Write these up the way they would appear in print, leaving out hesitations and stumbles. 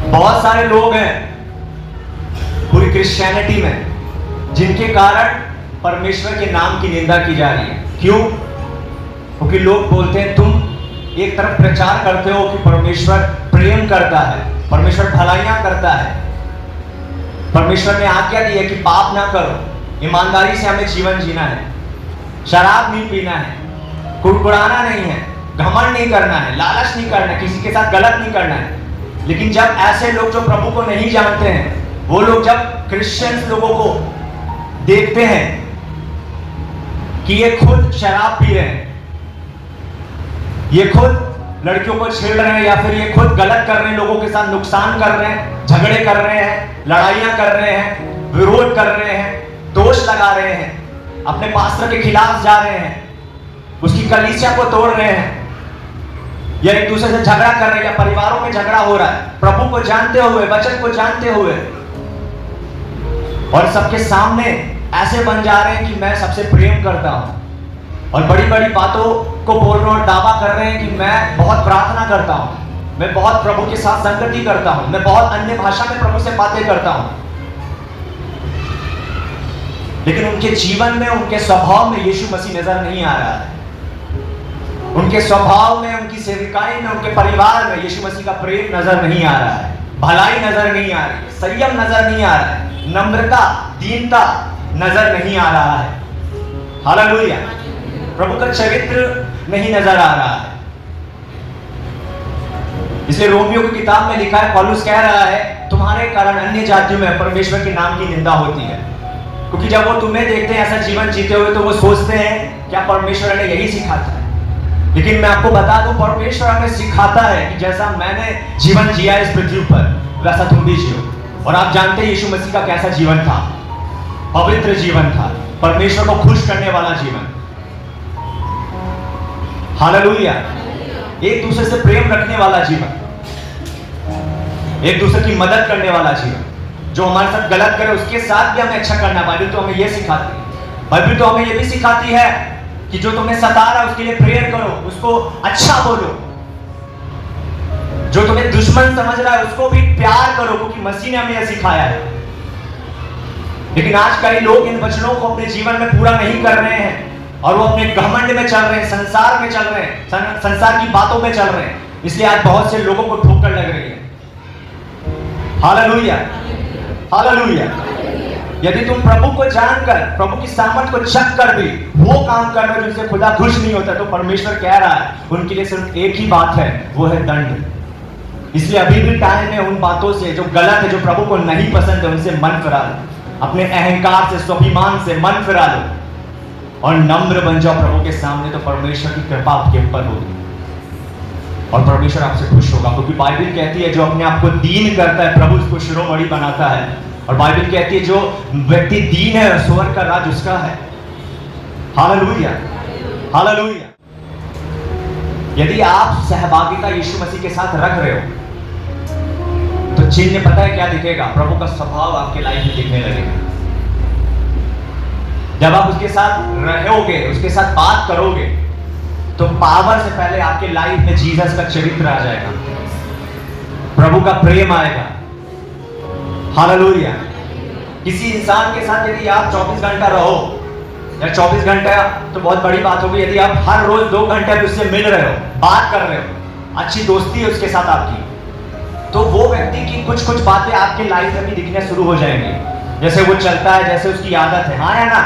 बहुत सारे लोग हैं पूरी क्रिश्चियनिटी में जिनके कारण परमेश्वर के नाम की निंदा की जा रही है। क्यों? क्योंकि लोग बोलते हैं, तुम एक तरफ प्रचार करते हो कि परमेश्वर प्रेम करता है, परमेश्वर भलाइयां करता है, परमेश्वर ने आज्ञा दी है कि पाप ना करो, ईमानदारी से हमें जीवन जीना है, शराब नहीं पीना है, कुड़कुड़ाना नहीं है, घमंड नहीं करना है, लालच नहीं करना है, किसी के साथ गलत नहीं करना है। लेकिन जब ऐसे लोग जो प्रभु को नहीं जानते हैं, वो लोग जब क्रिश्चियंस लोगों को देखते हैं कि ये खुद शराब पी रहे हैं, ये खुद लड़कियों को छेड़ रहे हैं, या फिर ये खुद गलत कर रहे हैं, लोगों के साथ नुकसान कर रहे हैं, झगड़े कर रहे हैं, लड़ाइयां कर रहे हैं, विरोध कर रहे हैं, दोष लगा रहे हैं, अपने पास्टर के खिलाफ जा रहे हैं, उसकी कलीसिया को तोड़ रहे हैं, या एक दूसरे से झगड़ा कर रहे हैं, या परिवारों में झगड़ा हो रहा है, प्रभु को जानते हुए, वचन को जानते हुए, और सबके सामने ऐसे बन जा रहे हैं कि मैं सबसे प्रेम करता हूं, और बड़ी बड़ी बातों को बोल रहे हैं और दावा कर रहे हैं कि मैं बहुत प्रार्थना करता हूं, मैं बहुत प्रभु के साथ संगति करता हूं, मैं बहुत अन्य भाषा में प्रभु से बातें करता हूं। लेकिन उनके जीवन में, उनके स्वभाव में यीशु मसीह नजर नहीं आ रहा है। उनके स्वभाव में, उनकी सेविकाई में, उनके परिवार में यीशु मसीह का प्रेम नजर नहीं आ रहा है, भलाई नजर नहीं आ रही है, संयम नजर नहीं आ रहा है, नम्रता, दीनता नजर नहीं आ रहा है। हालेलुया। प्रभु का चरित्र नहीं नजर आ रहा है। इसलिए रोमियो की किताब में लिखा है, पौलुस कह रहा है, तुम्हारे कारण अन्य जातियों में परमेश्वर के नाम की निंदा होती है, क्योंकि जब वो तुम्हें देखते हैं ऐसा जीवन जीते हुए, तो वो सोचते हैं क्या परमेश्वर ने यही सिखाता है। लेकिन मैं आपको बता दूं, परमेश्वर हमें सिखाता है कि जैसा मैंने जीवन जिया इस पृथ्वी पर, वैसा तुम भी जियो। और आप जानते हैं यीशु मसीह का कैसा जीवन था, पवित्र जीवन था, परमेश्वर को खुश करने वाला जीवन। हालेलुया। एक दूसरे से प्रेम रखने वाला जीवन, एक दूसरे की मदद करने वाला जीवन, जो हमारे साथ गलत करे उसके साथ भी हमें अच्छा करना। बाइबल तो हमें यह सिखाती है, बाइबल तो हमें यह भी सिखाती है कि जो तुम्हें सता रहा है उसके लिए प्रेयर करो, उसको अच्छा बोलो। जो तुम्हें दुश्मन समझ रहा है उसको भी प्यार करो, क्योंकि मसीह ने हमें यह सिखाया है। लेकिन आज कई लोग इन वचनों को अपने जीवन में पूरा नहीं कर रहे हैं, और वो अपने घमंड में चल रहे हैं, संसार में चल रहे हैं, संसार की बातों में चल रहे हैं। इसलिए आज बहुत से लोगों को ठोकर लग रही है। Hallelujah, hallelujah. यदि तुम प्रभु को जानकर, प्रभु की सामर्थ को चख कर भी वो काम कर रहे हो जिनसे खुदा खुश नहीं होता, तो परमेश्वर कह रहा है उनके लिए सिर्फ एक ही बात है, वो है दंड। इसलिए अभी भी टाइम है उन बातों से जो गलत है, जो प्रभु को नहीं पसंद है, उनसे मन फिरा लो। अपने अहंकार से, स्वाभिमान से मन फिरा लो और नम्र बन जाओ प्रभु के सामने, तो परमेश्वर की कृपा आपके ऊपर होगी और परमेश्वर आपसे खुश होगा। क्योंकि बाइबल कहती है, जो अपने आप को दीन करता है, प्रभु उसको शिरोमणि बनाता है। और बाइबल कहती है, जो व्यक्ति दीन है, स्वर्ग का राज उसका है। Hallelujah, hallelujah. यदि आप सहभागिता यीशु मसीह के साथ रख रहे हो, तो चिन्ह पता है क्या दिखेगा? प्रभु का स्वभाव आपके लाइफ में दिखने लगेगा। जब आप उसके साथ रहोगे, उसके साथ बात करोगे, तो पावर से पहले आपके लाइफ में जीसस का चरित्र आ जाएगा, प्रभु का प्रेम आएगा। हालेलुया। किसी इंसान के साथ यदि आप 24 घंटा रहो, या 24 घंटा तो बहुत बड़ी बात होगी, यदि आप हर रोज 2 घंटे उससे मिल रहे हो, बात कर रहे हो, अच्छी दोस्ती है उसके साथ आपकी, तो वो व्यक्ति की कुछ कुछ बातें आपके लाइफ में भी दिखने शुरू हो जाएंगी। जैसे वो चलता है, जैसे उसकी आदत है, हाँ या ना?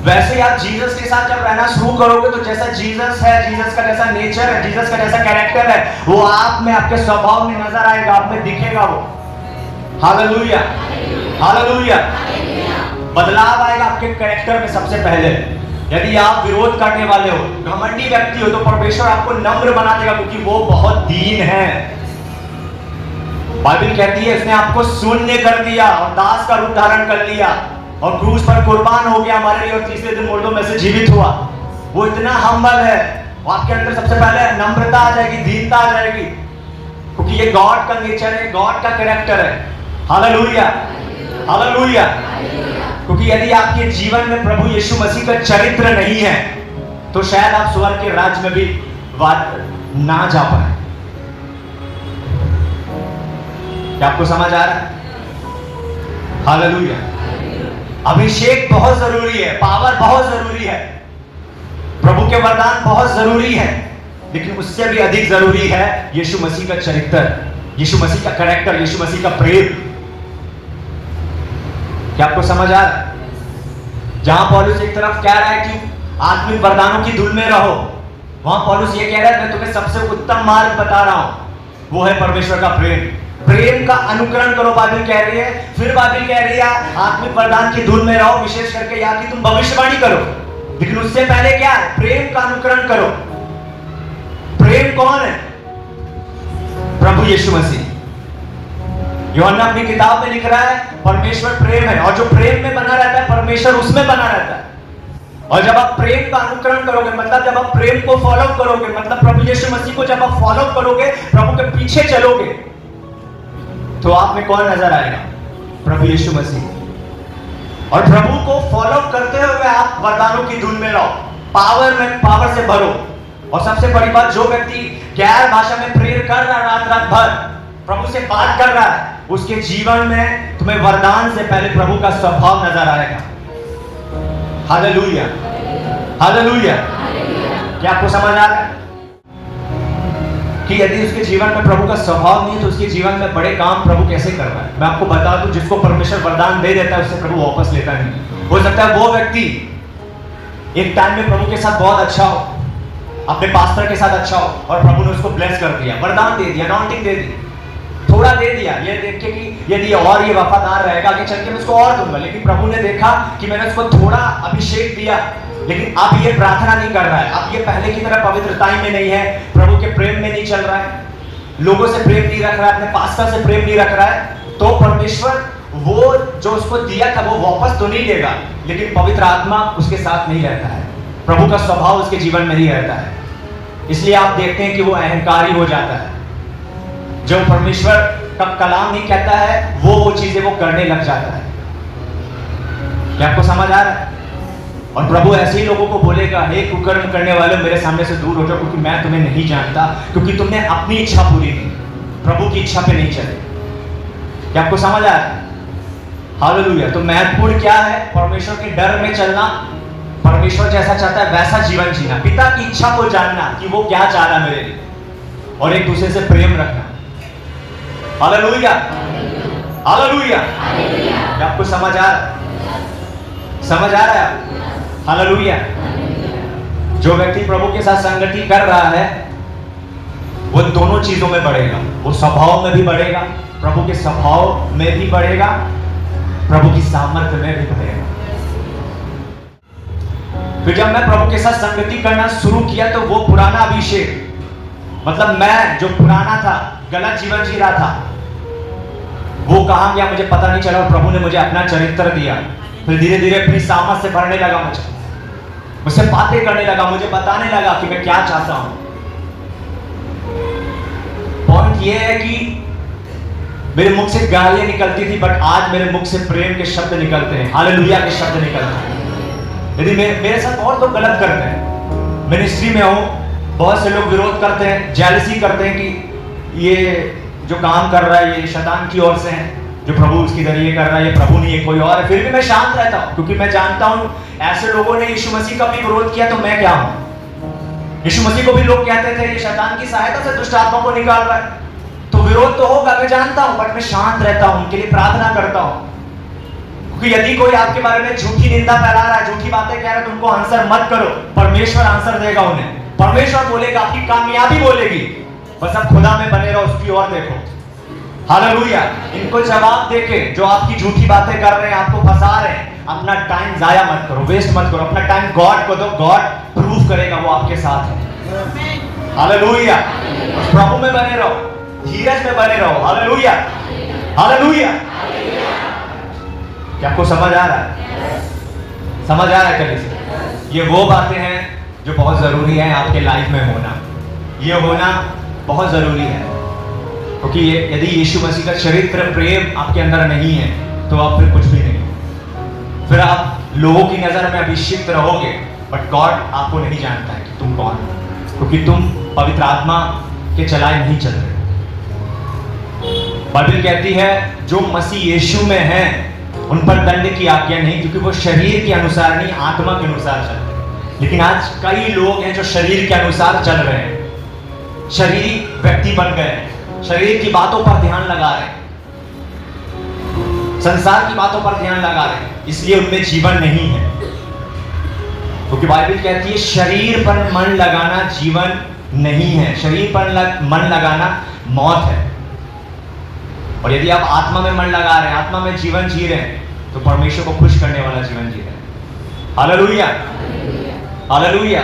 वैसे ही आप जीसस के साथ जब रहना शुरू करोगे, तो जैसा जीसस है, जीसस का जैसा नेचर है, जीसस का जैसा कैरेक्टर है, वो आप में, आपके स्वभाव में नजर आएगा, आप में दिखेगा वो। Hallelujah, hallelujah. बदलाव आएगा आपके कैरेक्टर में सबसे पहले। यदि आप विरोध करने वाले हो, घमंडी व्यक्ति हो, तो परमेश्वर आपको नम्र बना देगा, क्योंकि वो बहुत दीन है। बाइबल कहती है, उसने आपको शून्य कर दिया और दास का रूप धारण कर लिया और क्रूस पर कुर्बान हो गया हमारे लिए, और तीसरे दिन मुर्दों में से जीवित हुआ। वो इतना हम्बल है, आपके अंदर सबसे पहले नम्रता आ जाएगी, दीनता आ जाएगी, क्योंकि ये गॉड का नेचर है, गॉड का कैरेक्टर है। Hallelujah, hallelujah. क्योंकि यदि आपके जीवन में प्रभु यीशु मसीह का चरित्र नहीं है, तो शायद आप स्वर्ग के राज्य में भी ना जा पाए। क्या आपको समझ आ रहा है? हालेलुया। अभिषेक बहुत जरूरी है, पावर बहुत जरूरी है, प्रभु के वरदान बहुत जरूरी है, लेकिन उससे भी अधिक जरूरी है यीशु मसीह का चरित्र, यीशु मसीह का कैरेक्टर, यीशु मसीह का प्रेम। क्या आपको समझ आ रहा है? जहां पौलुस एक तरफ कह रहा है कि आत्मिक वरदानों की धुन में रहो, वहां पौलुस ये कह रहा है मैं तुम्हें सबसे उत्तम मार्ग बता रहा हूं, वो है परमेश्वर का प्रेम। प्रेम का अनुकरण करो, बाइबल कह रही है। फिर बाइबल कह रही है आत्मिक वरदान की धुन में रहो, विशेष करके याद कि तुम भविष्यवाणी करो, लेकिन उससे पहले क्या है? प्रेम का अनुकरण करो। प्रेम कौन है? प्रभु यीशु मसीह। यूहन्ना अपनी किताब में लिख रहा है परमेश्वर प्रेम है, और जो प्रेम में बना रहता है परमेश्वर उसमें बना रहता है। और जब आप प्रेम का अनुकरण करोगे, मतलब जब आप प्रेम को फॉलो करोगे, मतलब प्रभु यीशु मसीह को जब आप फॉलो करोगे, प्रभु के पीछे चलोगे, तो आप में कौन नजर आएगा? प्रभु यीशु मसीह। और प्रभु को फॉलो करते हुए आप वरदानों की धुन में रहो, पावर से भरो। और सबसे बड़ी बात, जो व्यक्ति गैर भाषा में प्रेयर कर रहा है, रात भर प्रभु से बात कर रहा है, उसके जीवन में तुम्हें वरदान से पहले प्रभु का स्वभाव नजर आएगा। Hallelujah, hallelujah. क्या आपको समझ आ रहा है कि यदि उसके जीवन में प्रभु का स्वभाव नहीं है तो उसके जीवन में बड़े काम प्रभु कैसे कर रहा है? मैं आपको बता दूं, जिसको परमेश्वर वरदान दे देता है उससे प्रभु वापस लेता नहीं। हो सकता है वो व्यक्ति एक टाइम में प्रभु के साथ बहुत अच्छा हो, अपने पास्टर के साथ अच्छा हो, और प्रभु ने उसको ब्लेस कर दिया, वरदान दे दिया, अनॉइंटिंग दे दी, थोड़ा दे दिया, ये देख के कि यदि और ये वफादार रहेगा आगे चल के मैं उसको और दूंगा। लेकिन प्रभु ने देखा कि मैंने उसको थोड़ा अभिषेक दिया, लेकिन अब ये प्रार्थना नहीं कर रहा है, अब ये पहले की तरह पवित्रता में नहीं है, प्रभु के प्रेम में नहीं चल रहा है, लोगों से प्रेम नहीं रख रहा है, अपने पास्टर से प्रेम नहीं रख रहा है, तो परमेश्वर वो जो उसको दिया था वो वापस तो नहीं देगा, लेकिन पवित्र आत्मा उसके साथ नहीं रहता है, प्रभु का स्वभाव उसके जीवन में नहीं रहता है। इसलिए आप देखते हैं कि वो अहंकारी हो जाता है। जो परमेश्वर का कलाम नहीं कहता है वो चीजें वो करने लग जाता है। क्या आपको समझ आ रहा है? और प्रभु ऐसे ही लोगों को बोलेगा, हे कुकर्म करने वाले, मेरे सामने से दूर हो जाओ, क्योंकि मैं तुम्हें नहीं जानता, क्योंकि तुमने अपनी इच्छा पूरी की, प्रभु की इच्छा पे नहीं चले। क्या आपको समझ आ रहा है? हालेलुया। तो महत्वपूर्ण क्या है? परमेश्वर के डर में चलना, परमेश्वर जैसा चाहता है वैसा जीवन जीना, पिता की इच्छा को जानना कि वो क्या चाह रहा है मेरे लिए, और एक दूसरे से प्रेम रखना। Hallelujah, hallelujah. क्या आपको समझ आ रहा है? समझ आ रहा है? हालेलुया। जो व्यक्ति प्रभु के साथ संगति कर रहा है वो दोनों चीजों में बढ़ेगा, वो स्वभाव में भी बढ़ेगा, प्रभु के स्वभाव में भी बढ़ेगा, प्रभु की सामर्थ्य में भी बढ़ेगा। फिर जब मैं प्रभु के साथ संगति करना शुरू किया तो वो पुराना अभिषेक, मतलब मैं जो पुराना था, गलत जीवन जी रहा था, वो कहां गया मुझे पता नहीं चला, और प्रभु ने मुझे अपना चरित्र दिया। फिर धीरे धीरे अपनी सामर्थ से भरने लगा, मुझसे बातें करने लगा, मुझे बताने लगा कि मैं क्या चाहता हूं। पॉइंट ये है कि मेरे मुख से गालियां निकलती थी, बट आज मेरे मुख से प्रेम के शब्द निकलते हैं, हालेलुया के शब्द निकलते हैं। यदि मेरे साथ बहुत लोग गलत करते हैं, मिनिस्ट्री में हूं, बहुत से लोग विरोध करते हैं, जेलसी करते हैं कि ये जो काम कर रहा है ये शैतान की ओर से है, जो प्रभु उसके जरिए कर रहा है, ये प्रभु नहीं है कोई और है। फिर भी मैं शांत रहता हूं, क्योंकि मैं जानता हूं ऐसे लोगों ने यीशु मसीह का भी विरोध किया तो मैं क्या हूं। यीशु मसीह को भी लोग कहते थे ये शैतान की सहायता से दुष्ट आत्मा को निकाल रहा है, तो विरोध तो होगा, मैं जानता हूं, बट मैं शांत रहता हूं, उनके लिए प्रार्थना करता हूं। क्योंकि यदि कोई आपके बारे में झूठी निंदा फैला रहा है, झूठी बातें कह रहा है, तो उनको आंसर मत करो, परमेश्वर आंसर देगा उन्हें, परमेश्वर बोलेगा, आपकी कामयाबी बोलेगी, बस आप खुदा में बने रहो, उसकी ओर देखो। हालेलुया। इनको जवाब देके जो आपकी झूठी बातें कर रहे हैं, आपको फंसा रहे हैं, अपना टाइम जाया मत करो, वेस्ट मत करो, अपना टाइम गॉड को दो, गॉड प्रूव करेगा वो आपके साथ है। हालेलुया। प्रभु में बने रहो, धीरज में बने रहो। Hallelujah, hallelujah. क्या आपको समझ आ रहा है? समझ आ रहा है? कभी ये वो बातें हैं जो बहुत जरूरी है आपके लाइफ में होना, ये होना बहुत जरूरी है, क्योंकि यदि यीशु मसीह का चरित्र प्रेम आपके अंदर नहीं है तो आप फिर कुछ भी नहीं, फिर आप लोगों की नजर में अभिषिक्त रहोगे, बट गॉड आपको नहीं जानता है कि तुम कौन हो, क्योंकि तुम पवित्र आत्मा के चलाए नहीं चल रहे। बाइबल कहती है जो मसीह यीशु में है उन पर दंड की आज्ञा नहीं, क्योंकि वो शरीर के अनुसार नहीं आत्मा के अनुसार चलते हैं। लेकिन आज कई लोग हैं जो शरीर के अनुसार चल रहे हैं, शरीरी व्यक्ति बन गए हैं, शरीर की बातों पर ध्यान लगा रहे हैं, संसार की बातों पर ध्यान लगा रहे हैं, इसलिए उनमें जीवन नहीं है। क्योंकि बाइबल कहती है शरीर पर मन लगाना जीवन नहीं है, शरीर पर मन लगाना मौत है। और यदि आप आत्मा में मन लगा रहे हैं, आत्मा में जीवन जी रहे हैं, तो परमेश्वर को खुश करने वाला जीवन जी रहे हैं। Hallelujah, hallelujah.